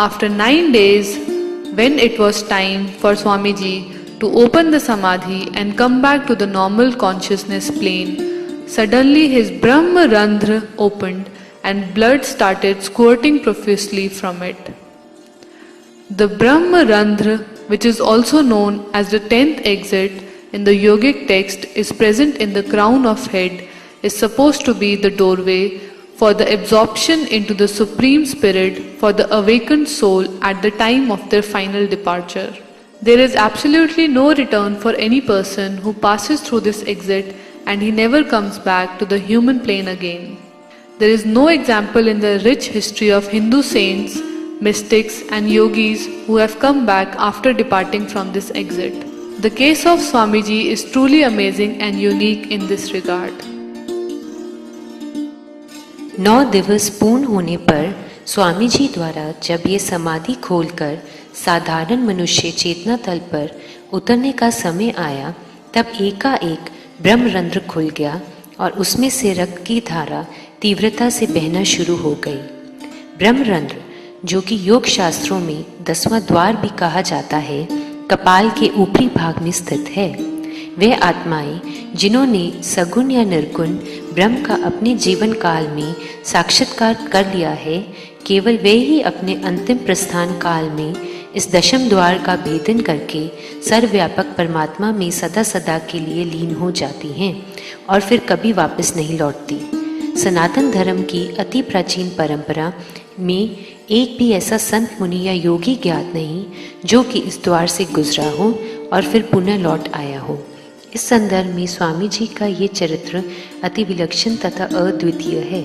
After 9 days, when it was time for Swamiji to open the Samadhi and come back to the normal consciousness plane, suddenly his Brahma Randhra opened and blood started squirting profusely from it. The Brahma Randhra, which is also known as the 10th exit in the yogic text, is present in the crown of head, is supposed to be the doorway for the absorption into the Supreme Spirit for the awakened soul at the time of their final departure. There is absolutely no return for any person who passes through this exit, and he never comes back to the human plane again. There is no example in the rich history of Hindu saints, mystics and yogis who have come back after departing from this exit. The case of Swamiji is truly amazing and unique in this regard. 9 दिवस पूर्ण होने पर स्वामी जी द्वारा जब ये समाधि खोलकर साधारण मनुष्य चेतना तल पर उतरने का समय आया, तब एकाएक ब्रह्मरंध्र खुल गया और उसमें से रक्त की धारा तीव्रता से बहना शुरू हो गई। ब्रह्मरंध्र, जो कि योग शास्त्रों में 10वां द्वार भी कहा जाता है, कपाल के ऊपरी भाग में स्थित है। वे आत्माएं जिन्होंने सगुण या निर्गुण ब्रह्म का अपने जीवन काल में साक्षात्कार कर लिया है, केवल वे ही अपने अंतिम प्रस्थान काल में इस दशम द्वार का भेदन करके सर्वव्यापक परमात्मा में सदा सदा के लिए लीन हो जाती हैं और फिर कभी वापस नहीं लौटती। सनातन धर्म की अति प्राचीन परंपरा में एक भी ऐसा संत मुनि या योगी ज्ञात नहीं जो कि इस द्वार से गुजरा हो और फिर पुनः लौट आया हो। इस संदर्भ में स्वामी जी का ये चरित्र अति विलक्षण तथा अद्वितीय है।